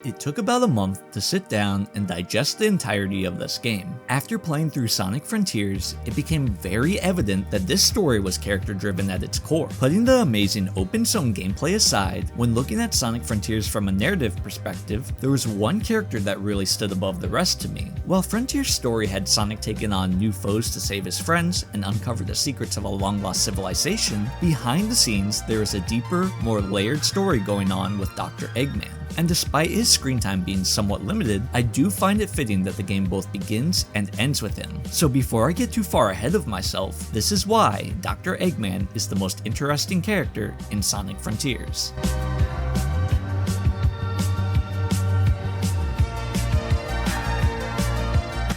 It took about a month to sit down and digest the entirety of this game. After playing through Sonic Frontiers, it became very evident that this story was character driven at its core. Putting the amazing open zone gameplay aside, when looking at Sonic Frontiers from a narrative perspective, there was one character that really stood above the rest to me. While Frontiers' story had Sonic taking on new foes to save his friends and uncover the secrets of a long lost civilization, behind the scenes there is a deeper, more layered story going on with Dr. Eggman. And despite his screen time being somewhat limited, I do find it fitting that the game both begins and ends with him. So before I get too far ahead of myself, this is why Dr. Eggman is the most interesting character in Sonic Frontiers.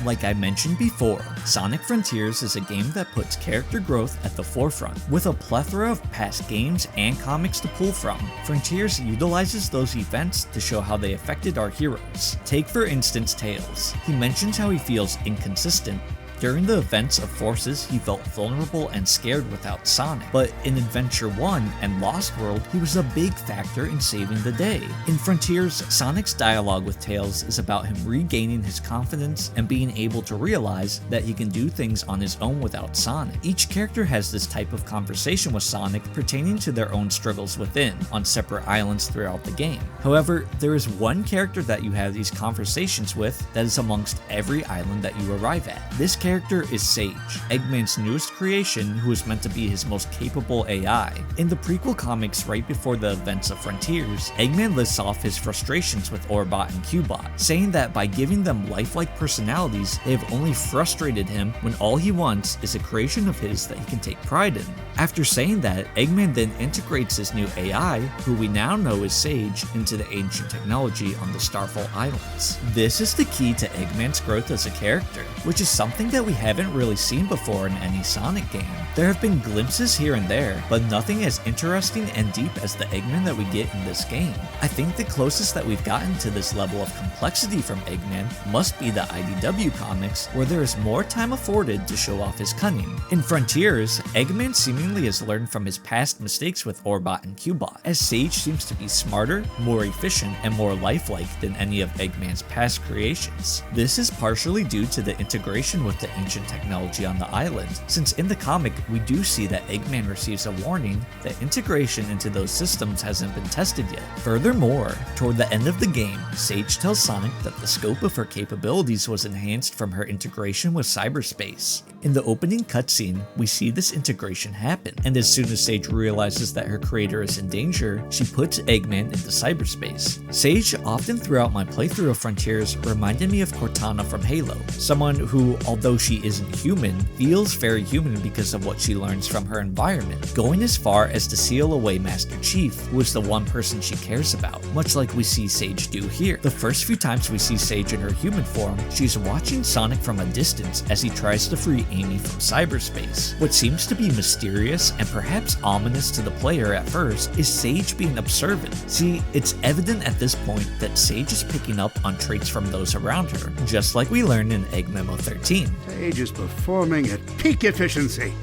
Like I mentioned before, Sonic Frontiers is a game that puts character growth at the forefront. With a plethora of past games and comics to pull from, Frontiers utilizes those events to show how they affected our heroes. Take for instance Tails. He mentions how he feels inconsistent. During the events of Forces, he felt vulnerable and scared without Sonic, but in Adventure 1 and Lost World, he was a big factor in saving the day. In Frontiers, Sonic's dialogue with Tails is about him regaining his confidence and being able to realize that he can do things on his own without Sonic. Each character has this type of conversation with Sonic pertaining to their own struggles within, on separate islands throughout the game. However, there is one character that you have these conversations with that is amongst every island that you arrive at. This character is Sage, Eggman's newest creation who is meant to be his most capable AI. In the prequel comics right before the events of Frontiers, Eggman lists off his frustrations with Orbot and Cubot, saying that by giving them lifelike personalities, they have only frustrated him when all he wants is a creation of his that he can take pride in. After saying that, Eggman then integrates his new AI, who we now know as Sage, into the ancient technology on the Starfall Islands. This is the key to Eggman's growth as a character, which is something that we haven't really seen before in any Sonic game. There have been glimpses here and there, but nothing as interesting and deep as the Eggman that we get in this game. I think the closest that we've gotten to this level of complexity from Eggman must be the IDW comics, where there is more time afforded to show off his cunning. In Frontiers, Eggman seemingly has learned from his past mistakes with Orbot and Cubot, as Sage seems to be smarter, more efficient, and more lifelike than any of Eggman's past creations. This is partially due to the integration with the ancient technology on the island, since in the comic we do see that Eggman receives a warning that integration into those systems hasn't been tested yet. Furthermore, toward the end of the game, Sage tells Sonic that the scope of her capabilities was enhanced from her integration with cyberspace. In the opening cutscene, we see this integration happen, and as soon as Sage realizes that her creator is in danger, she puts Eggman into cyberspace. Sage, often throughout my playthrough of Frontiers, reminded me of Cortana from Halo, someone who, although she isn't human, feels very human because of what she learns from her environment, going as far as to seal away Master Chief, who is the one person she cares about, much like we see Sage do here. The first few times we see Sage in her human form, she's watching Sonic from a distance as he tries to free Amy from cyberspace. What seems to be mysterious and perhaps ominous to the player at first is Sage being observant. See, it's evident at this point that Sage is picking up on traits from those around her, just like we learned in Egg Memo 13. Sage is performing at peak efficiency.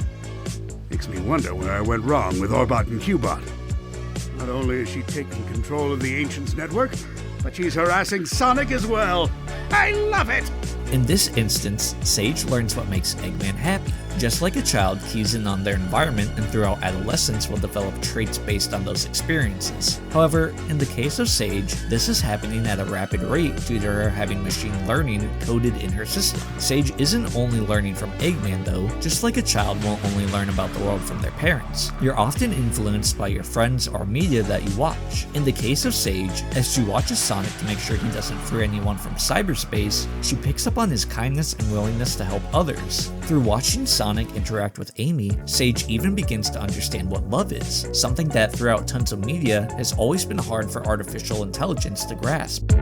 Makes me wonder where I went wrong with Orbot and Cubot. Not only is she taking control of the Ancients network, but she's harassing Sonic as well. I love it! In this instance, Sage learns what makes Eggman happy. Just like a child keys in on their environment and throughout adolescence will develop traits based on those experiences. However, in the case of Sage, this is happening at a rapid rate due to her having machine learning coded in her system. Sage isn't only learning from Eggman though, just like a child won't only learn about the world from their parents. You're often influenced by your friends or media that you watch. In the case of Sage, as she watches Sonic to make sure he doesn't free anyone from cyberspace, she picks up on his kindness and willingness to help others. Through watching Sonic interact with Amy, Sage even begins to understand what love is, something that throughout tons of media has always been hard for artificial intelligence to grasp.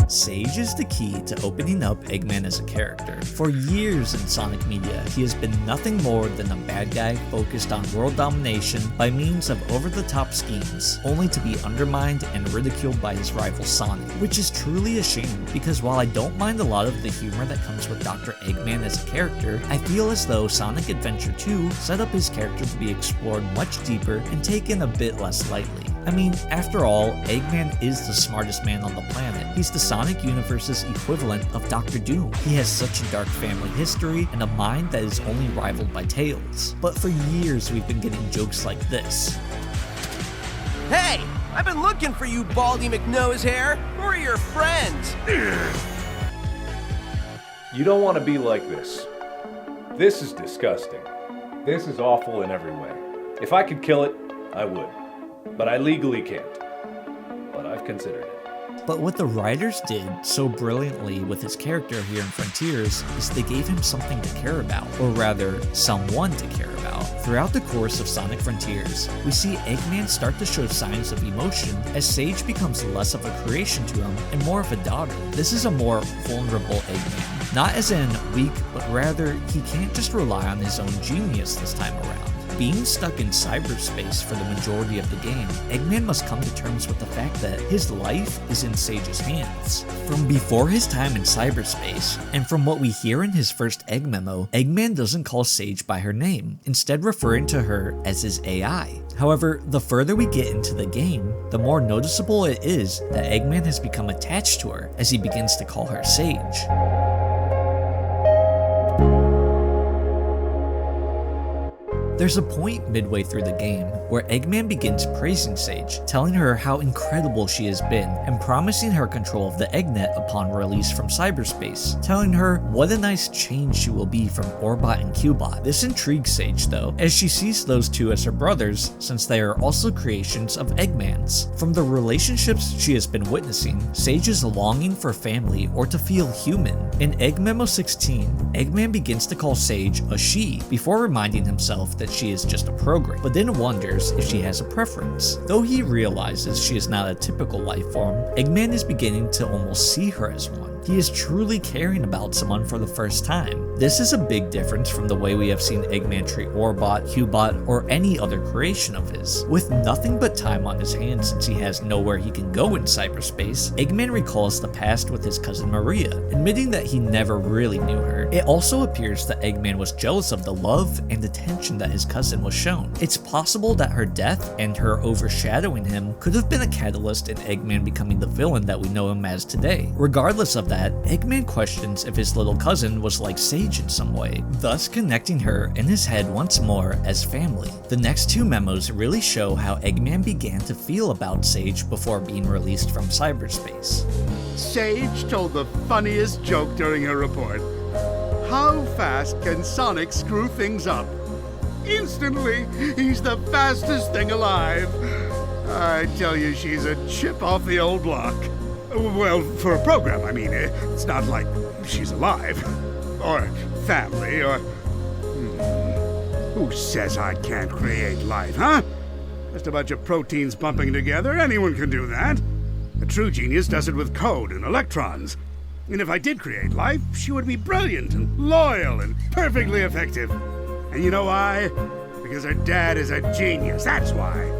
Sage is the key to opening up Eggman as a character. For years in Sonic media, he has been nothing more than a bad guy focused on world domination by means of over-the-top schemes, only to be undermined and ridiculed by his rival Sonic, which is truly a shame because while I don't mind a lot of the humor that comes with Dr. Eggman as a character, I feel as though Sonic Adventure 2 set up his character to be explored much deeper and taken a bit less lightly. I mean, after all, Eggman is the smartest man on the planet. He's the Sonic universe's equivalent of Dr. Doom. He has such a dark family history and a mind that is only rivaled by Tails. But for years we've been getting jokes like this. Hey! I've been looking for you, Baldy McNosehair! Who are your friends? You don't want to be like this. This is disgusting. This is awful in every way. If I could kill it, I would. But I legally can't. But I've considered it. But what the writers did so brilliantly with his character here in Frontiers is they gave him something to care about, or rather, someone to care about. Throughout the course of Sonic Frontiers, we see Eggman start to show signs of emotion as Sage becomes less of a creation to him and more of a daughter. This is a more vulnerable Eggman. Not as in weak, but rather he can't just rely on his own genius this time around. Being stuck in cyberspace for the majority of the game, Eggman must come to terms with the fact that his life is in Sage's hands. From before his time in cyberspace, and from what we hear in his first Egg memo, Eggman doesn't call Sage by her name, instead referring to her as his AI. However, the further we get into the game, the more noticeable it is that Eggman has become attached to her as he begins to call her Sage. There's a point midway through the game where Eggman begins praising Sage, telling her how incredible she has been and promising her control of the Eggnet upon release from cyberspace, telling her what a nice change she will be from Orbot and Cubot. This intrigues Sage though, as she sees those two as her brothers since they are also creations of Eggman's. From the relationships she has been witnessing, Sage is longing for family or to feel human. In Egg Memo 16, Eggman begins to call Sage a she before reminding himself that she is just a program, but then wonders if she has a preference. Though he realizes she is not a typical life form, Eggman is beginning to almost see her as one. He is truly caring about someone for the first time. This is a big difference from the way we have seen Eggman treat Orbot, Cubot, or any other creation of his. With nothing but time on his hands since he has nowhere he can go in cyberspace, Eggman recalls the past with his cousin Maria, admitting that he never really knew her. It also appears that Eggman was jealous of the love and attention that his cousin was shown. It's possible that her death and her overshadowing him could have been a catalyst in Eggman becoming the villain that we know him as today. Regardless of that, Eggman questions if his little cousin was like Sage in some way, thus connecting her in his head once more as family. The next two memos really show how Eggman began to feel about Sage before being released from cyberspace. Sage told the funniest joke during her report. How fast can Sonic screw things up? Instantly, he's the fastest thing alive. I tell you, she's a chip off the old block. Well, for a program, I mean. It's not like she's alive. Or family, or... Who says I can't create life, huh? Just a bunch of proteins bumping together, anyone can do that. A true genius does it with code and electrons. And if I did create life, she would be brilliant and loyal and perfectly effective. And you know why? Because her dad is a genius, that's why.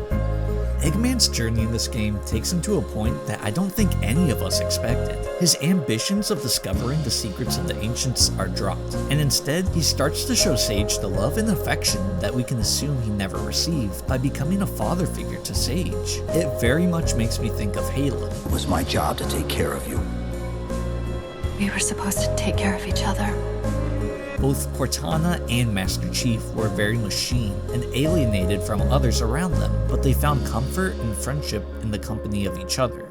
Eggman's journey in this game takes him to a point that I don't think any of us expected. His ambitions of discovering the secrets of the ancients are dropped, and instead he starts to show Sage the love and affection that we can assume he never received by becoming a father figure to Sage. It very much makes me think of Halo. It was my job to take care of you. We were supposed to take care of each other. Both Cortana and Master Chief were very machine and alienated from others around them, but they found comfort and friendship in the company of each other.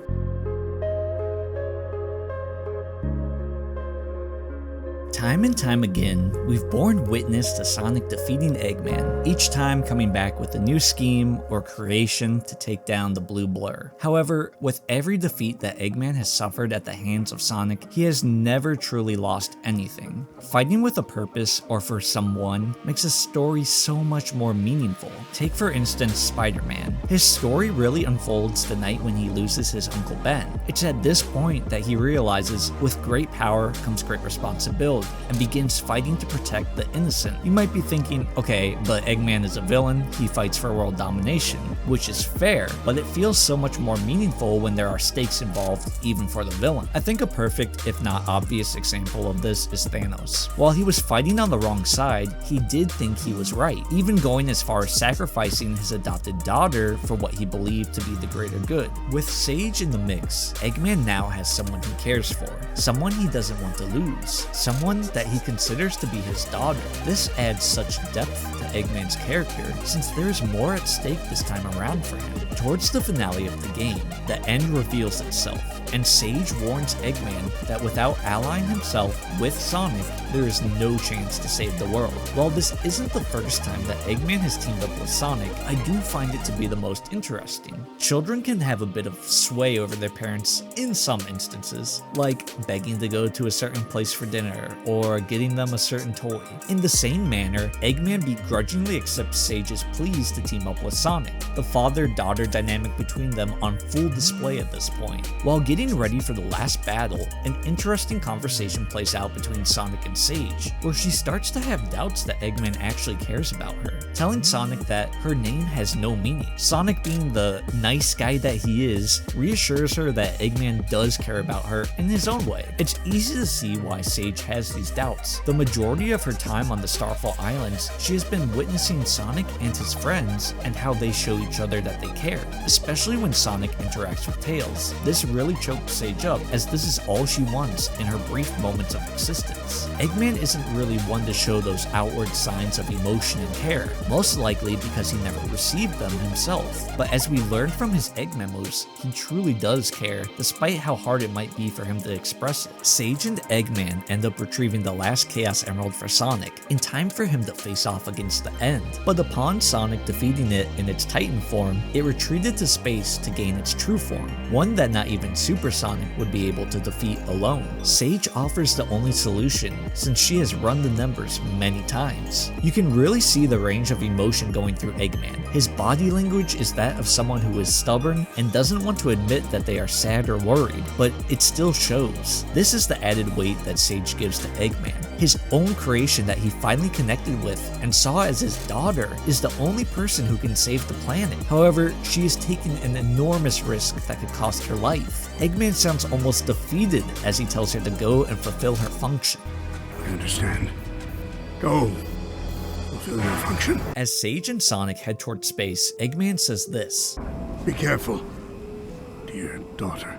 Time and time again, we've borne witness to Sonic defeating Eggman, each time coming back with a new scheme or creation to take down the blue blur. However, with every defeat that Eggman has suffered at the hands of Sonic, he has never truly lost anything. Fighting with a purpose or for someone makes a story so much more meaningful. Take for instance Spider-Man. His story really unfolds the night when he loses his Uncle Ben. It's at this point that he realizes with great power comes great responsibility, and begins fighting to protect the innocent. You might be thinking, okay, but Eggman is a villain, he fights for world domination. which is fair, but it feels so much more meaningful when there are stakes involved, even for the villain. I think a perfect, if not obvious, example of this is Thanos. While he was fighting on the wrong side, he did think he was right, even going as far as sacrificing his adopted daughter for what he believed to be the greater good. With Sage in the mix, Eggman now has someone he cares for, someone he doesn't want to lose, someone that he considers to be his daughter. This adds such depth to Eggman's character, since there is more at stake this time around for him. Towards the finale of the game, the end reveals itself, and Sage warns Eggman that without allying himself with Sonic, there is no chance to save the world. While this isn't the first time that Eggman has teamed up with Sonic, I do find it to be the most interesting. Children can have a bit of sway over their parents in some instances, like begging to go to a certain place for dinner, or getting them a certain toy. In the same manner, Eggman begrudgingly accepts Sage's pleas to team up with Sonic, the father-daughter dynamic between them on full display at this point. While getting ready for the last battle, an interesting conversation plays out between Sonic and Sage, where she starts to have doubts that Eggman actually cares about her, telling Sonic that her name has no meaning. Sonic, being the nice guy that he is, reassures her that Eggman does care about her in his own way. It's easy to see why Sage has these doubts. The majority of her time on the Starfall Islands, she has been witnessing Sonic and his friends and how they show each other that they care, especially when Sonic interacts with Tails. This really chokes Sage up, as this is all she wants in her brief moments of existence. Eggman isn't really one to show those outward signs of emotion and care, most likely because he never received them himself. But as we learn from his egg memos, he truly does care, despite how hard it might be for him to express it. Sage and Eggman end up retrieving the last Chaos Emerald for Sonic, in time for him to face off against the End. But upon Sonic defeating it in its Titan form, it retreated to space to gain its true form, one that not even Super Sonic would be able to defeat alone. Sage offers the only solution, since she has run the numbers many times. You can really see the range of emotion going through Eggman. His body language is that of someone who is stubborn and doesn't want to admit that they are sad or worried, but it still shows. This is the added weight that Sage gives to Eggman. His own creation that he finally connected with and saw as his daughter is the only person who can save the planet. However, she is taking an enormous risk that could cost her life. Eggman sounds almost defeated as he tells her to go and fulfill her function. I understand. Go. Fulfill your function. As Sage and Sonic head toward space, Eggman says this: Be careful, dear daughter.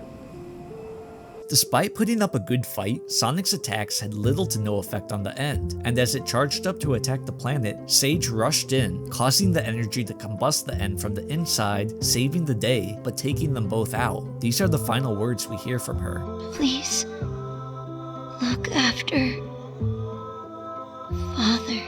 Despite putting up a good fight, Sonic's attacks had little to no effect on the End, and as it charged up to attack the planet, Sage rushed in, causing the energy to combust the End from the inside, saving the day, but taking them both out. These are the final words we hear from her. Please, look after Father.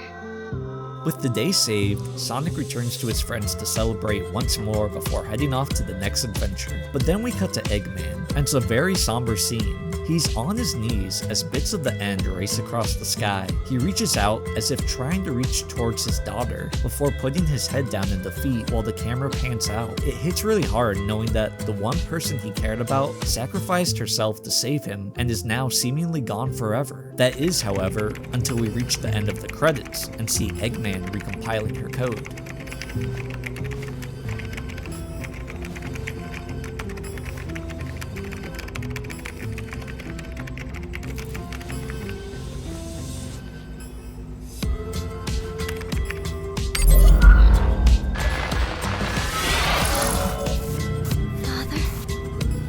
With the day saved, Sonic returns to his friends to celebrate once more before heading off to the next adventure. But then we cut to Eggman, and it's a very somber scene. He's on his knees as bits of the End race across the sky. He reaches out as if trying to reach towards his daughter before putting his head down in defeat while the camera pans out. It hits really hard knowing that the one person he cared about sacrificed herself to save him and is now seemingly gone forever. That is, however, until we reach the end of the credits and see Eggman recompiling her code.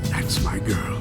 That's my girl.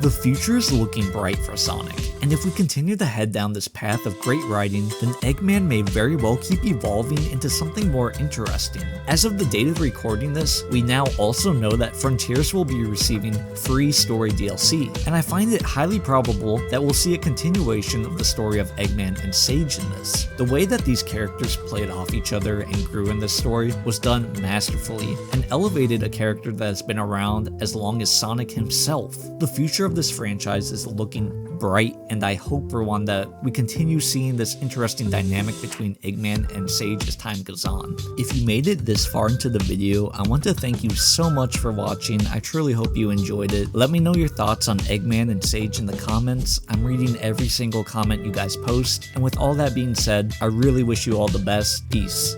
The future is looking bright for Sonic, and if we continue to head down this path of great writing, then Eggman may very well keep evolving into something more interesting. As of the date of recording this, we now also know that Frontiers will be receiving free story DLC, and I find it highly probable that we'll see a continuation of the story of Eggman and Sage in this. The way that these characters played off each other and grew in this story was done masterfully, and elevated a character that has been around as long as Sonic himself. The future of this franchise is looking bright, and I hope for one that we continue seeing this interesting dynamic between Eggman and Sage as time goes on. If you made it this far into the video, I want to thank you so much for watching. I truly hope you enjoyed it. Let me know your thoughts on Eggman and Sage in the comments. I'm reading every single comment you guys post, and with all that being said, I really wish you all the best. Peace.